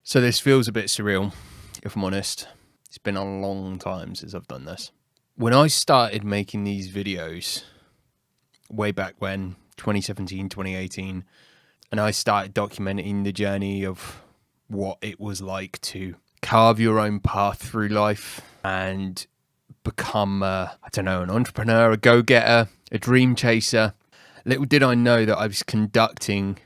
So this feels a bit surreal, if I'm honest. It's been a long time since I've done this. When I started making these videos, way back when, 2017, 2018, and I started documenting the journey of what it was like to carve your own path through life and become, an entrepreneur, a go-getter, a dream chaser. Little did I know that I was conducting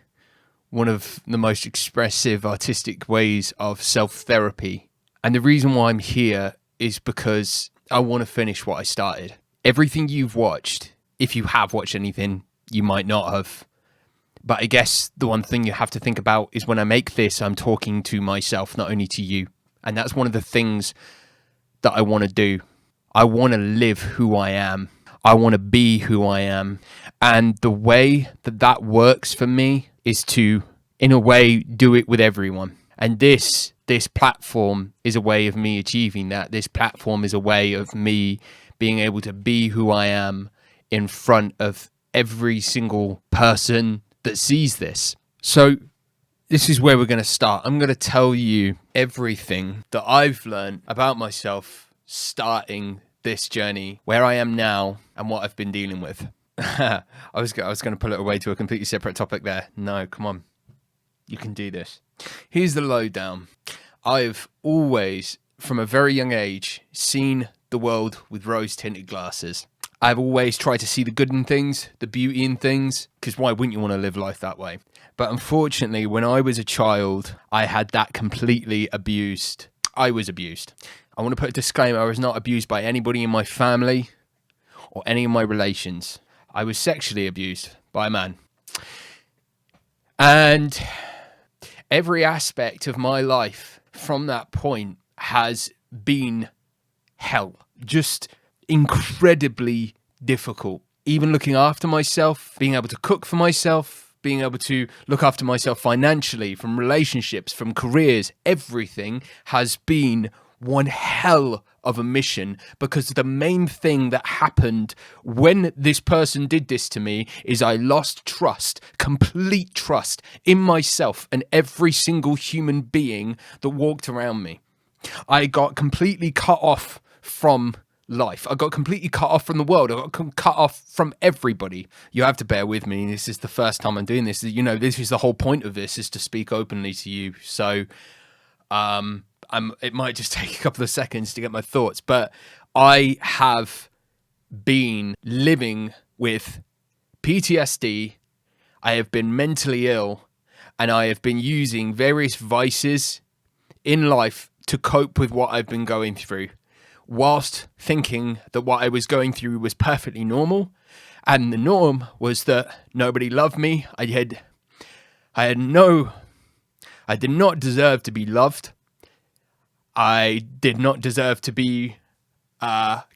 one of the most expressive artistic ways of self-therapy. And the reason why I'm here is because I want to finish what I started. Everything you've watched, if you have watched anything, you might not have. But I guess the one thing you have to think about is when I make this, I'm talking to myself, not only to you. And that's one of the things that I want to do. I want to live who I am. I want to be who I am. And the way that works for me is to, in a way, do it with everyone. And this platform is a way of me achieving that. This platform is a way of me being able to be who I am in front of every single person that sees this. So this is where we're going to start. I'm going to tell you everything that I've learned about myself starting this journey, where I am now, and what I've been dealing with. I was going to pull it away to a completely separate topic there. No, come on. You can do this. Here's the lowdown. I've always, from a very young age, seen the world with rose-tinted glasses. I've always tried to see the good in things, the beauty in things, because why wouldn't you want to live life that way? But unfortunately, when I was a child, I had that completely abused. I was abused. I want to put a disclaimer. I was not abused by anybody in my family or any of my relations. I was sexually abused by a man. And every aspect of my life from that point has been hell. Just incredibly difficult. Even looking after myself, being able to cook for myself, being able to look after myself financially, from relationships, from careers, everything has been one hell of a mission, because the main thing that happened when this person did this to me is I lost trust, complete trust in myself and every single human being that walked around me. I got completely cut off from life. I got completely cut off from the world. I got cut off from everybody. You have to bear with me. This is the first time I'm doing this. You know, this is the whole point of this, is to speak openly to you. So, it might just take a couple of seconds to get my thoughts, but I have been living with PTSD. I have been mentally ill, and I have been using various vices in life to cope with what I've been going through, whilst thinking that what I was going through was perfectly normal. And the norm was that nobody loved me. I did not deserve to be loved. I did not deserve to be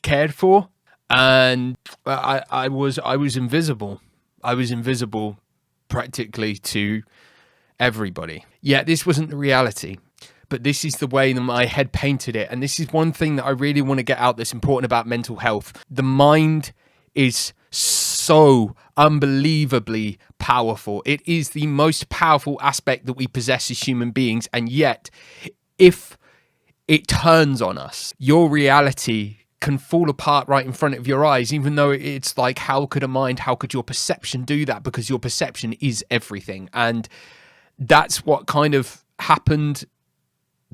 cared for, and I was invisible. I was invisible practically to everybody. Yet this wasn't the reality, but this is the way that my head painted it. And this is one thing that I really want to get out that's important about mental health. The mind is so unbelievably powerful. It is the most powerful aspect that we possess as human beings, and yet if it turns on us, your reality can fall apart right in front of your eyes, even though it's like, how could your perception do that? Because your perception is everything. And that's what kind of happened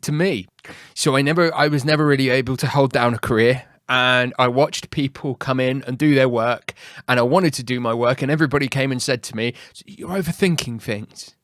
to me. So I was never really able to hold down a career, and I watched people come in and do their work, and I wanted to do my work, and everybody came and said to me, "You're overthinking things.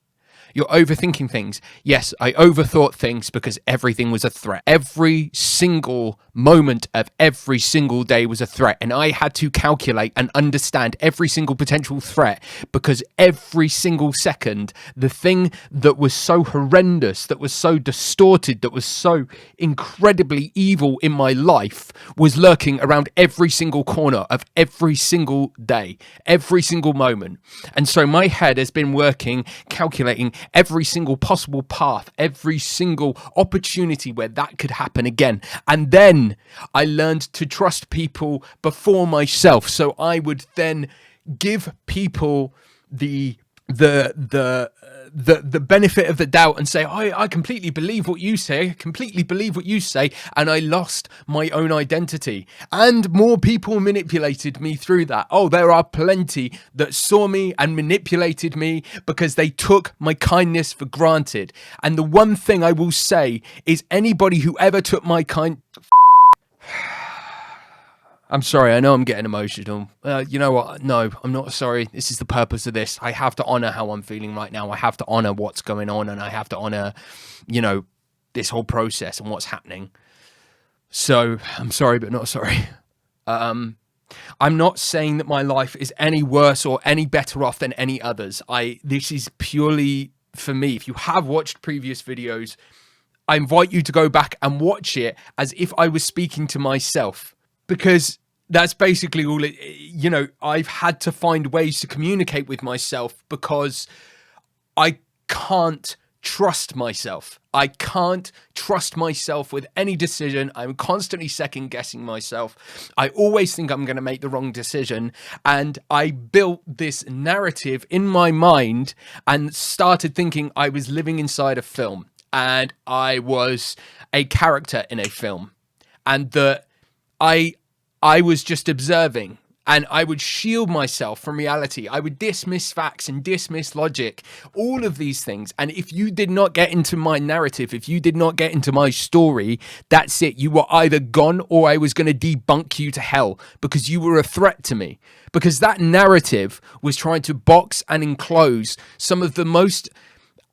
You're overthinking things." Yes, I overthought things because everything was a threat. Every single moment of every single day was a threat. And I had to calculate and understand every single potential threat, because every single second, the thing that was so horrendous, that was so distorted, that was so incredibly evil in my life was lurking around every single corner of every single day, every single moment. And so my head has been working, calculating every single possible path, every single opportunity where that could happen again. And then I learned to trust people before myself. So I would then give people the the benefit of the doubt and say, I completely believe what you say, I completely believe what you say, and I lost my own identity. And more people manipulated me through that. Oh, there are plenty that saw me and manipulated me because they took my kindness for granted. And the one thing I will say is anybody who ever took my I'm sorry, I know I'm getting emotional. You know what? No, I'm not sorry. This is the purpose of this. I have to honor how I'm feeling right now. I have to honor what's going on, and I have to honor, this whole process and what's happening. So I'm sorry, but not sorry. I'm not saying that my life is any worse or any better off than any others. This is purely for me. If you have watched previous videos, I invite you to go back and watch it as if I was speaking to myself. Because that's basically all I've had to find ways to communicate with myself because I can't trust myself. I can't trust myself with any decision. I'm constantly second guessing myself. I always think I'm going to make the wrong decision. And I built this narrative in my mind and started thinking I was living inside a film and I was a character in a film, and that I was just observing, and I would shield myself from reality. I would dismiss facts and dismiss logic, all of these things. And if you did not get into my narrative, if you did not get into my story, that's it. You were either gone or I was going to debunk you to hell because you were a threat to me. Because that narrative was trying to box and enclose some of the most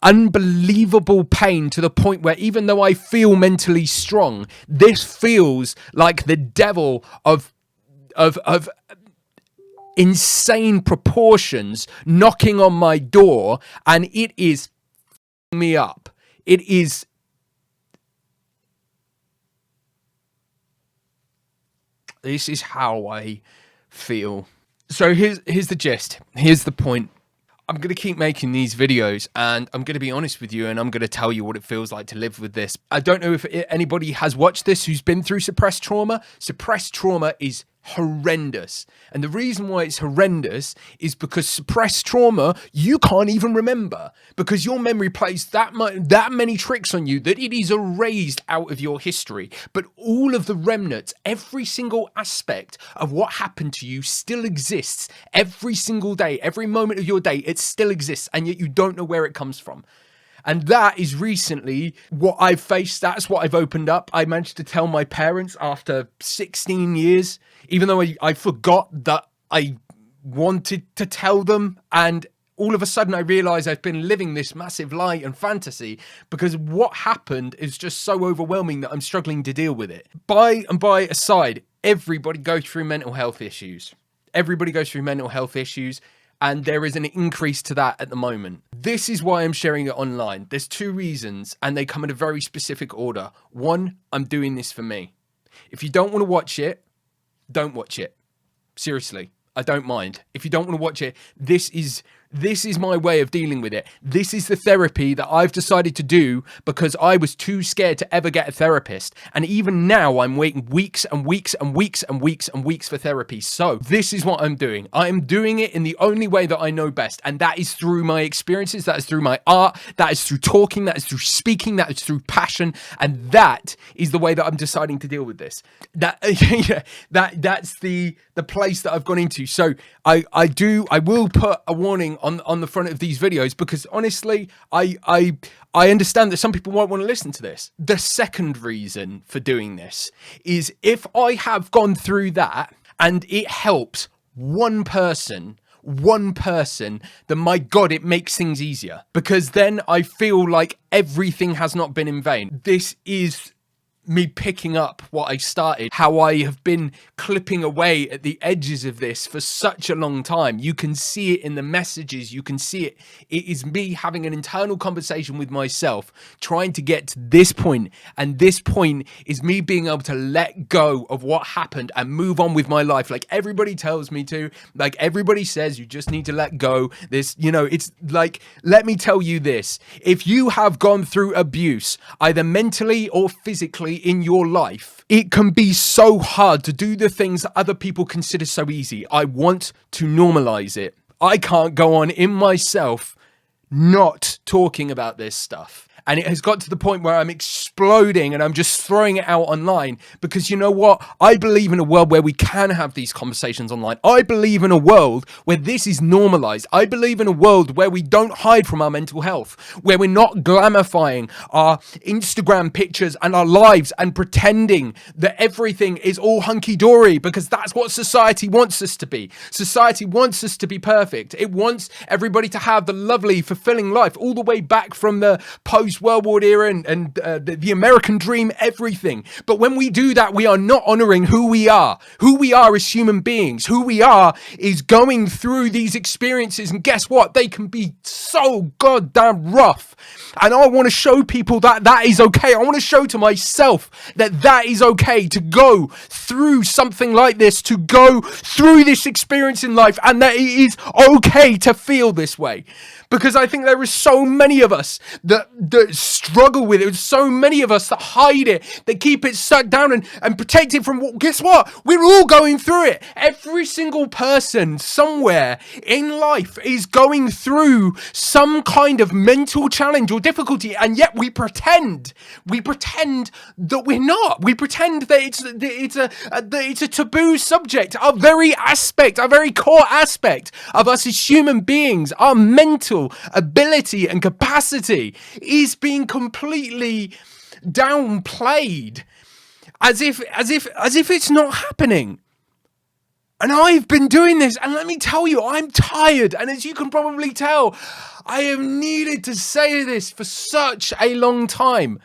unbelievable pain, to the point where even though I feel mentally strong, this feels like the devil of insane proportions knocking on my door, and it is me up. This is how I feel. So here's the gist. Here's the point. I'm going to keep making these videos, and I'm going to be honest with you, and I'm going to tell you what it feels like to live with this. I don't know if anybody has watched this who's been through suppressed trauma. Suppressed trauma is horrendous. And the reason why it's horrendous is because suppressed trauma, you can't even remember, because your memory plays that many tricks on you that it is erased out of your history. But all of the remnants, every single aspect of what happened to you still exists every single day, every moment of your day, it still exists, and yet you don't know where it comes from. And that is recently what I've faced. That's what I've opened up. I managed to tell my parents after 16 years, even though I forgot that I wanted to tell them. And all of a sudden I realized I've been living this massive lie and fantasy because what happened is just so overwhelming that I'm struggling to deal with it. By aside, everybody goes through mental health issues. Everybody goes through mental health issues. And there is an increase to that at the moment. This is why I'm sharing it online. There's two reasons, and they come in a very specific order. One, I'm doing this for me. If you don't want to watch it, don't watch it. Seriously, I don't mind. If you don't want to watch it, this is my way of dealing with it. This is the therapy that I've decided to do because I was too scared to ever get a therapist. And even now I'm waiting weeks and weeks and weeks and weeks and weeks for therapy. So this is what I'm doing. I am doing it in the only way that I know best. And that is through my experiences. That is through my art. That is through talking. That is through speaking. That is through passion. And that is the way that I'm deciding to deal with this. That's the place that I've gone into. So I will put a warning on the front of these videos because honestly, I understand that some people won't want to listen to this. The second reason for doing this is if I have gone through that and it helps one person, then my God, it makes things easier, because then I feel like everything has not been in vain. This is me picking up what I started, how I have been clipping away at the edges of this for such a long time. You can see it in the messages. You can see it. It is me having an internal conversation with myself, trying to get to this point. And this point is me being able to let go of what happened and move on with my life. Like everybody tells me to, like everybody says, you just need to let go. This, it's like, let me tell you this. If you have gone through abuse, either mentally or physically, in your life, it can be so hard to do the things that other people consider so easy. I want to normalize it. I can't go on in myself not talking about this stuff. And it has got to the point where I'm exploding and I'm just throwing it out online because you know what? I believe in a world where we can have these conversations online. I believe in a world where this is normalized. I believe in a world where we don't hide from our mental health, where we're not glamifying our Instagram pictures and our lives and pretending that everything is all hunky-dory, because that's what society wants us to be. Society wants us to be perfect. It wants everybody to have the lovely, fulfilling life all the way back from the post-World War era and the American dream, everything. But when we do that, we are not honoring who we are as human beings. Who we are is going through these experiences, and guess what? They can be so goddamn rough. And I want to show people that that is okay. I want to show to myself that that is okay to go through something like this, to go through this experience in life, and that it is okay to feel this way. Because I think there are so many of us that struggle with it. There's so many of us that hide it, that keep it sucked down and protect it from, guess what? We're all going through it. Every single person somewhere in life is going through some kind of mental challenge or difficulty, and yet we pretend that we're not. We pretend that it's a taboo subject. Our very core aspect of us as human beings, our mental ability and capacity, is being completely downplayed as if it's not happening. And I've been doing this, and let me tell you, I'm tired. And as you can probably tell, I have needed to say this for such a long time.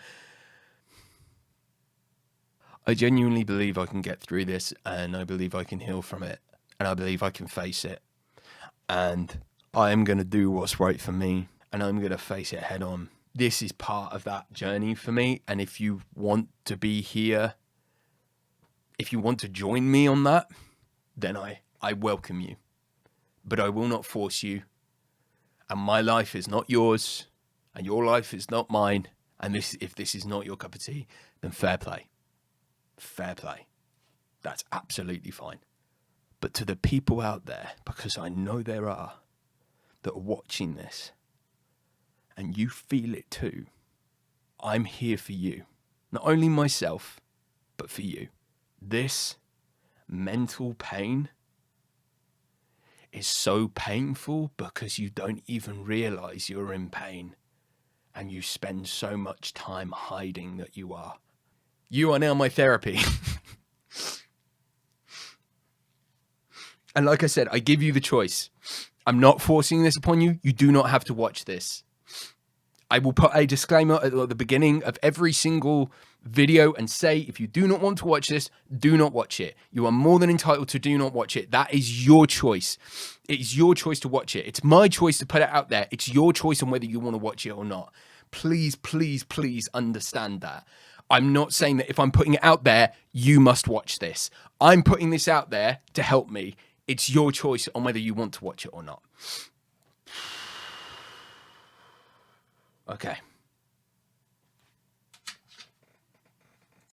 I genuinely believe I can get through this, and I believe I can heal from it, and I believe I can face it. And I am going to do what's right for me, and I'm going to face it head on. This is part of that journey for me. And if you want to be here, if you want to join me on that, then I welcome you. But I will not force you. And my life is not yours, and your life is not mine. And if this is not your cup of tea, then fair play. Fair play. That's absolutely fine. But to the people out there, because I know there are, that are watching this, and you feel it too, I'm here for you. Not only myself, but for you. This mental pain is so painful because you don't even realize you're in pain, and you spend so much time hiding that you are. You are now my therapy. And like I said, I give you the choice. I'm not forcing this upon you. You do not have to watch this. I will put a disclaimer at the beginning of every single video and say, if you do not want to watch this, do not watch it. You are more than entitled to do not watch it. That is your choice. It is your choice to watch it. It's my choice to put it out there. It's your choice on whether you want to watch it or not. Please, please, please understand that. I'm not saying that if I'm putting it out there, you must watch this. I'm putting this out there to help me. It's your choice on whether you want to watch it or not. Okay.